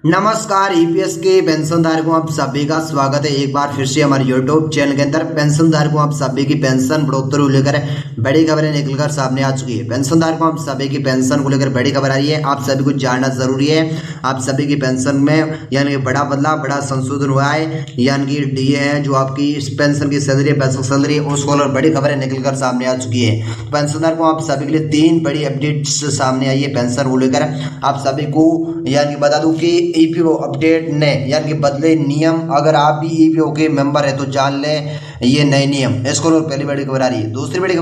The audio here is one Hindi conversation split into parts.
नमस्कार ईपीएस के पेंशन धारकों आप सभी का स्वागत है एक बार फिर से हमारे यूट्यूब चैनल के अंदर। पेंशन धारकों आप सभी की पेंशन बढ़ोतरी को लेकर बड़ी खबरें निकलकर सामने आ चुकी है। पेंशन धारकों आप सभी की पेंशन को लेकर बड़ी खबर आ रही है, आप सभी को जानना जरूरी है। आप सभी की पेंशन में यानी बड़ा बदलाव, बड़ा संशोधन हुआ है, यानी कि डीए है जो आपकी पेंशन की सैलरी है, बेसिक सैलरी, उसको लेकर बड़ी खबरें निकलकर सामने आ चुकी है। पेंशन धारकों आप सभी के लिए 3 बड़ी अपडेट्स सामने आई है पेंशन को लेकर। आप सभी को यानी कि बता दूं कि ईपीओ अपडेट ने यानी कि बदले नियम। अगर आप भी ईपीओ के मेंबर है तो जान लें ये नए नियम। इसको पहली बड़ी खबर आ रही है। दूसरी बड़ी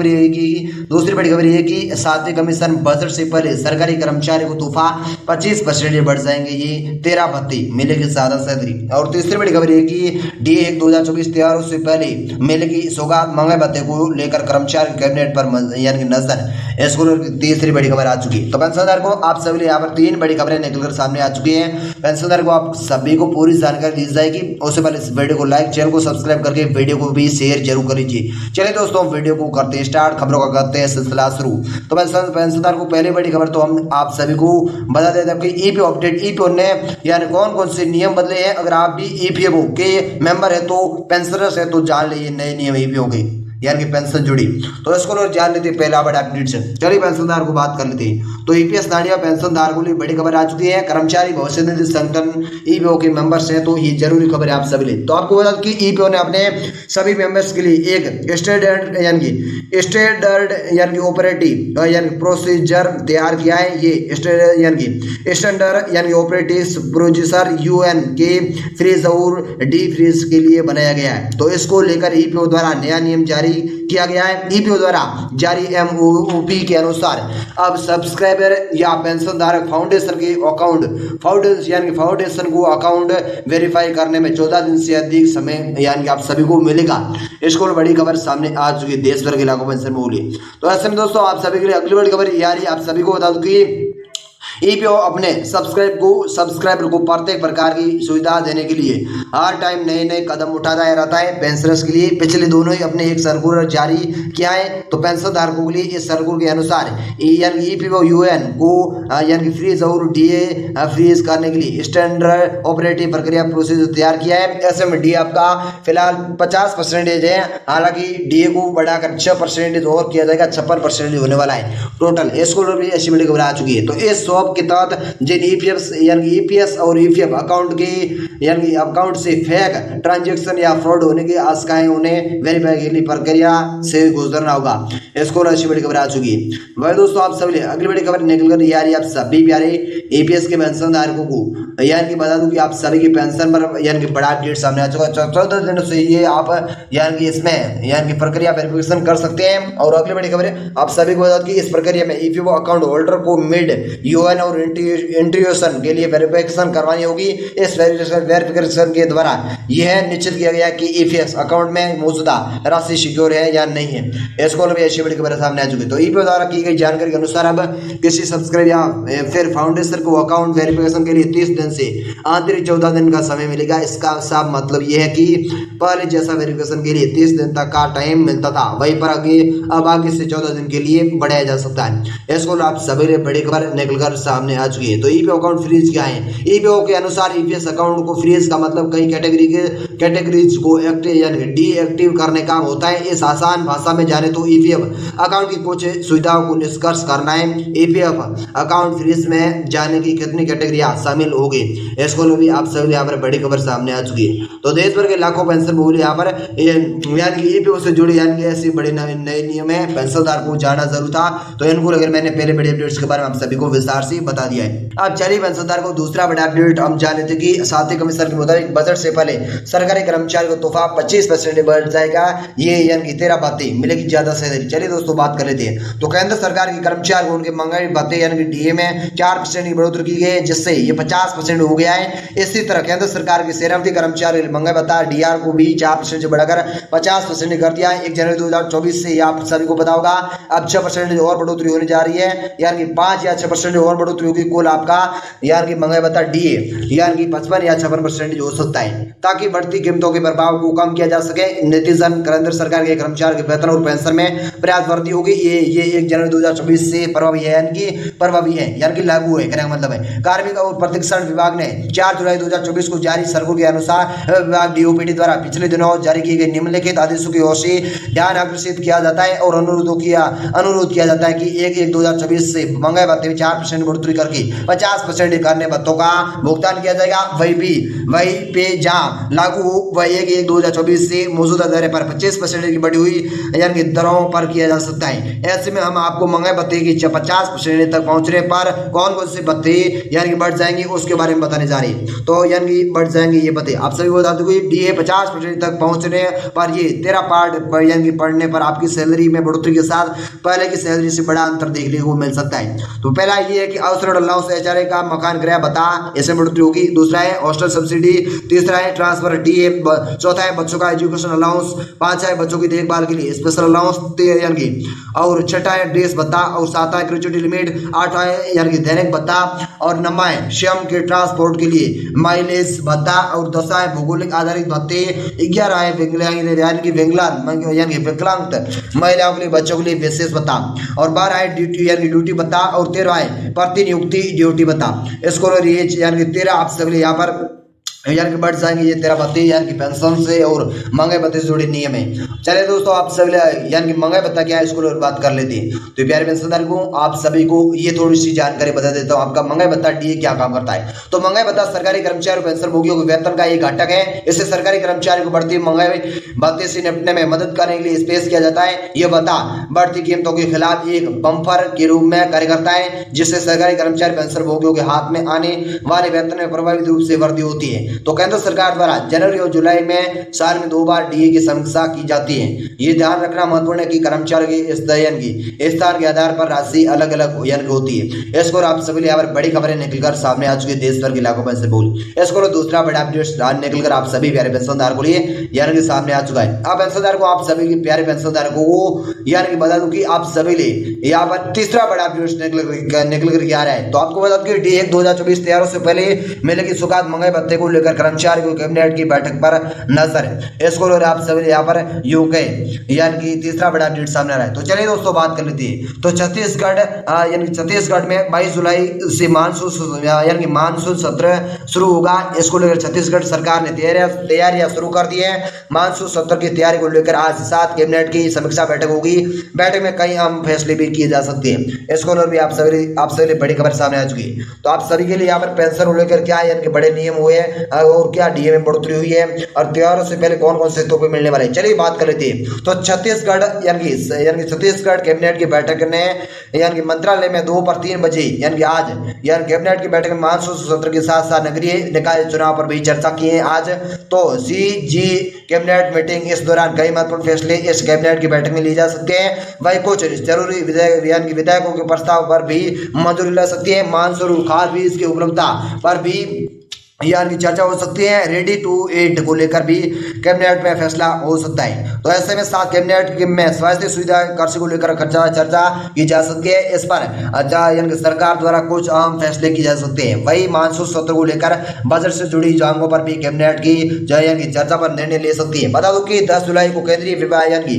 खबर ये कि 7वें कमीशन बजट से पहले सरकारी कर्मचारी को तोहफा 25% बढ़ जाएंगे, ये 13 भत्ते मिलेगी ज्यादा सैलरी। और तीसरी बड़ी खबर ये कि डीए 2024 त्योहारों से पहले मिलेगी सौगात महंगाई भत्ते को लेकर कर्मचारी कैबिनेट पर यानी कि नजर। इसको तीसरी बड़ी खबर आ चुकी है। तो पेंशनधारक को आप सभी यहाँ पर 3 बड़ी खबरें निकलकर सामने आ चुकी है। पेंशनधारक को आप सभी को पूरी जानकारी दी जाएगी। उससे पहले इस वीडियो को लाइक, चैनल को सब्सक्राइब करके वीडियो को भी शेयर जरूर कर लीजिए। चलिए दोस्तों वीडियो को करते हैं स्टार्ट, खबरों का करते हैं सिलसिला शुरू। तो पेंशनधारक को पहली बड़ी खबर तो हम आप सभी को बता देते हैं कि ईपीओ अपडेट, ईपीओ ने यानी कौन कौन से नियम बदले हैं। अगर आप भी ईपीएफओ के मेंबर है तो पेंशनर्स है तो जान लीजिए नए नियम ईपीओ के यानी कि पेंशन जुड़ी। तो इसको लोग जान लेते हैं पहला बड़ा अपडेट से। चलिए पेंशनधारक को बात कर लेते हैं। तो ईपीएस नाड़िया पेंशनधारकों के लिए बड़ी खबर आ चुकी है। कर्मचारी भविष्य निधि संगठन ईपीओ के मेंबर्स हैं तो ये जरूरी खबर है आप सभी लिए। तो आपको बता कि ईपीओ ने अपने सभी मेंबर्स के लिए एक स्टैंडर्ड यानी कि ऑपरेटिव यानी प्रोसीजर तैयार किया है। ये यानी कि स्टैंडर्ड यानी ऑपरेटिव प्रोसीजर यूएन के फ्रीज और डी फ्रीज के लिए बनाया गया है। तो इसको लेकर ईपीओ द्वारा नया नियम जारी किया गया है। ईपीओ द्वारा जारी एमओपी के अनुसार अब सब्सक्राइबर या पेंशन धारक फाउंडेशन को अकाउंट वेरीफाई करने में 14 दिन से अधिक समय यानी कि आप सभी को मिलेगा। इसको बड़ी खबर सामने आ चुकी है देश भर के लाखों पेंशन में बोली। तो ऐसे में दोस्तों आप सभी के लिए अगली बड़ी खबर यारी आप सभी को बता दूं कि ईपीओ अपने सब्सक्राइबर को प्रत्येक प्रकार की सुविधा देने के लिए हर टाइम नए कदम उठाता रहता है। पेंशनर्स के लिए पिछले दोनों ही अपने एक सर्कुलर जारी किया है। तो पेंशन धारकों के लिए इस सर्कुलर के अनुसार यानी ईपीओ यूएन को यानी फ्रीज और डीए फ्रीज करने के लिए स्टैंडर्ड ऑपरेटिव प्रक्रिया प्रोसीजर तैयार किया है। ऐसे में डीए आपका फिलहाल 50% है, हालांकि डीए को बढ़ाकर 6% और किया जाएगा, 56% होने वाला है टोटल। इसको भी ऐसी बड़ी खबर आ चुकी है। तो इस के तहत जिन ईपीएस और ईपीएफ अकाउंट की यानी अकाउंट से फेक ट्रांजैक्शन या फ्रॉड होने की आशंकाएं उन्हें वेरीफाई के लिए प्रक्रिया से गुजरना होगा। इसको अच्छी बड़ी खबर आ चुकी है। वही दोस्तों आप सभी अगली बड़ी खबर निकल कर यार आप सभी प्यारे ईपीएस के पेंशन धारकों को यानी कि बता दूं कि आप सभी की पेंशन पर यानी कि बड़ा अपडेट सामने आ चुका है। 14 दिनों से ये आप यानी कि इसमें यानी कि प्रक्रिया वेरिफिकेशन कर सकते हैं। और अगली बड़ी खबर आप सभी को बता दूं कि इस प्रक्रिया में ईपीएफ अकाउंट होल्डर को मिड यूएन और इंट्रीब्यूशन के लिए वेरिफिकेशन करवानी होगी। इस वेरिफिकेशन के द्वारा यह निश्चित किया गया कि ईपीएस अकाउंट में मौजूदा राशि सिक्योर है या नहीं है। इसको भी अच्छी बड़ी खबर सामने आ चुकी है। तो ईपीओ द्वारा की गई जानकारी के अनुसार अब किसी सब्सक्राइब या फिर फाउंडेशन को अकाउंट वेरिफिकेशन के लिए 30 दिन से आंतरिक 14 दिन का समय मिलेगा। इसका साफ मतलब यह है कि पहले जैसा वेरिफिकेशन के लिए 30 दिन तक का टाइम मिलता था, वहीं पर अब आगे से 14 दिन के लिए बढ़ाया जा सकता है। इसको आप सभी बड़ी खबर निकलकर सामने आ चुकी है। तो ईपीओ अकाउंट फ्रीज क्या है? ईपीओ के अनुसार ईपीएस अकाउंट को फ्रीज का मतलब कई कैटेगरीज को एक्टिव यानी डीएक्टिव करने का होता है। इस आसान भाषा में जाने तो ईपीएफ अकाउंट की कुछ सुविधाओं को निष्कर्ष करना है। ईपीएफ अकाउंट फ्रीज में जाने की कितनी कैटेगरियां शामिल होगी, इसको भी आप सभी यहाँ पर बड़ी खबर सामने आ चुकी है। तो देश भर के लाखों पेंशन भूल यहाँ पर यानी कि ईपीओ से जुड़ी यानी कि ऐसी बड़ी नए नियम है, पेंशनधारकों को जाना जरूर था। तो इनको अगर मैंने पहले बड़े अपडेट्स के बारे में आप सभी को विस्तार से बता दिया है। अब चलिए पेंशनधारक को दूसरा बड़ा अपडेट हम जान लेते कि 7वें कमीशन के मुताबिक बजट से पहले सरकारी कर्मचारी को तोहफा 25% बढ़ जाएगा, ये यानी कि 13 भत्ते मिलेगी ज्यादा सैलरी। चलिए दोस्तों बात कर लेते हैं। तो केंद्र सरकार के कर्मचारी को उनके महंगाई भत्ते यानी कि डीए में 4% की बढ़ोतरी की गई है, जिससे ये 50% हो गया है। इसी तरह केंद्र सरकार के सेवानिवृत्ति कर्मचारी महंगाई भत्ता डीआर को भी 4% से बढ़ाकर 50% कर दिया है। 1 जनवरी 2024 से आप सभी को पता होगा अब 6% और बढ़ोतरी होने जा रही है, यानी कि 5 या 6% और बढ़ोतरी होगी, कुल आपका यानी कि महंगाई भत्ता डीए यानी कि 55 या 56% हो सकता है, ताकि बढ़ती कीमतों के प्रभाव को कम किया जा सके। नतीजतन केंद्र सरकार के कर्मचारी के वेतन और पेंशन में पर्याप्त वृद्धि होगी। ये 1 जनवरी 2024 से प्रभावी है यानी कि लागू है, कहने का मतलब है। कार्मिक और प्रशिक्षण विभाग ने 4 जुलाई 2024 को जारी सर्कुलर के अनुसार विभाग डीओपीटी द्वारा पिछले दिनों जारी किए गए निम्नलिखित आदेशों की ओर से ध्यान आकर्षित किया जाता है और अनुरोध किया जाता है कि 1/1/2024 से महंगाई भत्ते में 4% बढ़ोतरी करके 50% करने भत्तों का भुगतान किया जाएगा। वही पे जहाँ लागू हो वह 1/1/2024 से मौजूदा दर पर 25% की बढ़ी हुई यानी कि दरों पर किया जा सकता है। ऐसे में हम आपको महंगाई भत्ते की 50% तक पहुंचने पर कौन कौन से भत्ते यानी कि बढ़ जाएंगे उसके बारे में बताने जा रही है। तो यानी कि बढ़ जाएंगे ये भत्ते आप सभी बता दो कि डीए 50% तक पहुंचने पर ये 13 पार्ट यानी कि पढ़ने पर आपकी सैलरी में बढ़ोतरी के साथ पहले की सैलरी से बड़ा अंतर देखने को मिल सकता है। तो पहला ये है कि अवसर अलाउंस एचआरए का मकान किराया भत्ता इसमें बढ़ोतरी होगी। दूसरा है हॉस्टल सब्सिडी, तीसरा है ट्रांसफर डीए, चौथा है बच्चों का एजुकेशन अलाउंस, पांचवा है बच्चों की देखभाल के लिए स्पेशल अलाउंस यानी कि, और छठा है ड्रेस भत्ता, और सातवां है ग्रेच्युटी लिमिट, आठवां है यानी कि दैनिक भत्ता, और नौवां है स्वयं के ट्रांसपोर्ट के लिए माइलेज भत्ता, और 10वां है भौगोलिक आधारित भत्ते, 11वां है विकलांग यानी कि विकलांग महिलाओं के लिए, बच्चों के लिए विशेष भत्ता, और 12वां है ड्यूटी यानी ड्यूटी भत्ता, और 13वां है प्रतिनियुक्ति ड्यूटी भत्ता। स्कॉलर एज यानी कि 13 आप सभी यहाँ पर यानी कि बढ़ जाएंगे ये 13 भत्ते यानी कि पेंशन से और महंगाई भत्ते से जुड़े नियम है। चलिए दोस्तों आप सभी यानी कि महंगाई भत्ता क्या है इसको और बात कर लेते हैं। तो प्यारे पेंशनदार को आप सभी को ये थोड़ी सी जानकारी बता देता हूँ, आपका महंगाई भत्ता डीए क्या काम करता है। तो महंगाई भत्ता सरकारी कर्मचारी और पेंशन भोगियों के वेतन का एक घटक है। इससे सरकारी कर्मचारी को बढ़ती महंगाई भत्ते से निपटने में मदद करने के लिए पेश किया जाता है। यह भत्ता बढ़ती कीमतों के खिलाफ एक बम्पर के रूप में कार्य करता है, जिससे सरकारी कर्मचारी पेंशन भोगियों के हाथ में आने वाले वेतन में प्रभावित रूप से वृद्धि होती है। तो केंद्र सरकार द्वारा जनवरी और जुलाई में साल में 2 बार डीए की समीक्षा की जाती है। ये ध्यान रखना महत्वपूर्ण है कि कर्मचारी के स्थान के आधार पर राशि अलग अलग होती है। इसको आप सभी यहाँ पर बड़ी खबरें निकलकर सामने आ चुकी देश भर के लाखों पेंशन बोली। इसको दूसरा बड़ा अपडेट निकलकर आप सभी प्यारे पेंशनदार को लिए यानी कि सामने आ चुका है। अब पेंशनदार को आप सभी के प्यारे पेंशनदार को यानी कि बता दूं कि आप सभी लिए यहाँ पर तीसरा बड़ा अपडेट निकल कर आ रहा है। तो आपको बता दूं कि डीए 2024 तैयारों से पहले मिलेगी सुगात महंगाई भत्ते को लेकर कर्मचारी को कैबिनेट की बैठक पर नजर है। इसको आप सभी यहाँ पर यूके यानी कि तीसरा बड़ा अपडेट सामने आ रहा है। तो चलिए दोस्तों बात कर लेते हैं। तो छत्तीसगढ़ में 22 जुलाई से मानसून सत्र शुरू होगा। इसको लेकर छत्तीसगढ़ सरकार ने तैयारियां शुरू कर दी है। मानसून सत्र की तैयारी को लेकर आज 7 कैबिनेट की समीक्षा बैठक होगी। बैठक में कई अहम फैसले भी किए जा सकते हैं। इसको भी आप सभी बड़ी खबर सामने आ चुकी है। तो आप सभी के लिए यहाँ पर पेंशन को लेकर क्या यानी कि बड़े नियम हुए और क्या डीए में बढ़ोतरी हुई है और त्योहारों से पहले कौन कौन से तोहफे मिलने वाले हैं, चलिए बात कर लेते हैं। तो छत्तीसगढ़ यानी कि छत्तीसगढ़ कैबिनेट की बैठक ने यानी कि मंत्रालय में 2 पर 3 बजे यानी कि आज यानी कैबिनेट की बैठक में मानसून सत्र के साथ साथ नगरीय निकाय चुनाव पर भी चर्चा की है आज। तो सीजी कैबिनेट मीटिंग इस दौरान कई महत्वपूर्ण फैसले इस कैबिनेट की बैठक में लिए जा सकते हैं। वही कुछ जरूरी विधेयकों के प्रस्ताव पर भी मंजूरी ले सकती है। मानसून खाद बीज की उपलब्धता पर भी यानी की चर्चा हो सकती है। रेडी टू ईट को लेकर भी कैबिनेट में फैसला हो सकता है। तो ऐसे में 7 कैबिनेट में स्वास्थ्य सुविधा कृषि को लेकर चर्चा की जा सकती है। इस पर यानी कि सरकार द्वारा कुछ अहम फैसले किए जा सकते हैं। वही मानसून सत्र को लेकर बजट से जुड़ी जांगों पर भी कैबिनेट की यानी चर्चा पर निर्णय ले सकती है। बता दो कि 10 जुलाई को केंद्रीय विभाग यानी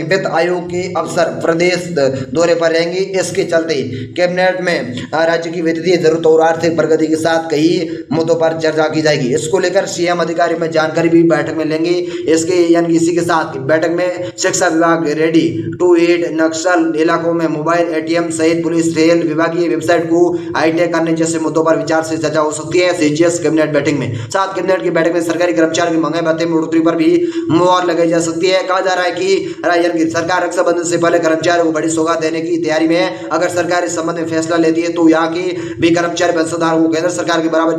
वित्त आयोग के अफसर प्रदेश दौरे पर रहेंगे। इसके चलते कैबिनेट में राज्य की वित्तीय जरूरत और आर्थिक प्रगति के साथ कई मुद्दों पर चर्चा की जाएगी। इसको लेकर सीएम अधिकारी में जानकारी भी बैठक में लेंगे। इसके यानी इसी के साथ बैठक में शिक्षा विभाग रेडी टू ईट, नक्सल इलाकों में मोबाइल एटीएम सहित पुलिस रेल विभागीय वेबसाइट को हाईटेक करने जैसे मुद्दों पर विचार से चर्चा हो सकती है। सीजीएस कैबिनेट बैठक में 7 कैबिनेट की बैठक में सरकारी कर्मचारियों की महंगाई भत्ते में बढ़ोतरी पर भी मुहर लगाई जा सकती है। कहा जा रहा है कि सरकार रक्षाबंधन से पहले कर्मचारियों को बड़ी सौगात देने की तैयारी में है। अगर सरकार इस संबंध में फैसला लेती है तो यहाँ की भी कर्मचारी पेंशनधारकों को केंद्र सरकार के बराबर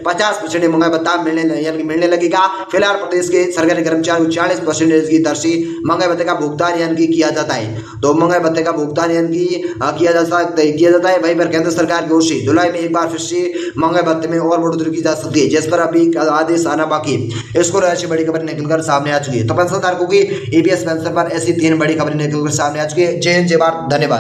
50% महंगाई भत्ता मिलने लगेगा। फिलहाल प्रदेश के सरकारी कर्मचारियों को 40% की दर से महंगाई भत्ते का भुगतान यानी कि किया जाता है। तो महंगाई भत्ते का भुगतान यानी कि किया जाता है। वहीं पर केंद्र सरकार की ओर से जुलाई में एक बार फिर से महंगाई भत्ते में और बढ़ोतरी की जा सकती है, जिस पर अभी आदेश आना बाकी है। इसको ऐसी बड़ी खबर निकलकर सामने आ चुकी है। तो पेंशनधारकों की ईपीएस पेंशन पर ऐसी 3 बड़ी खबरें निकलकर सामने आ चुकी है। जय हिंद, जय भारत, धन्यवाद।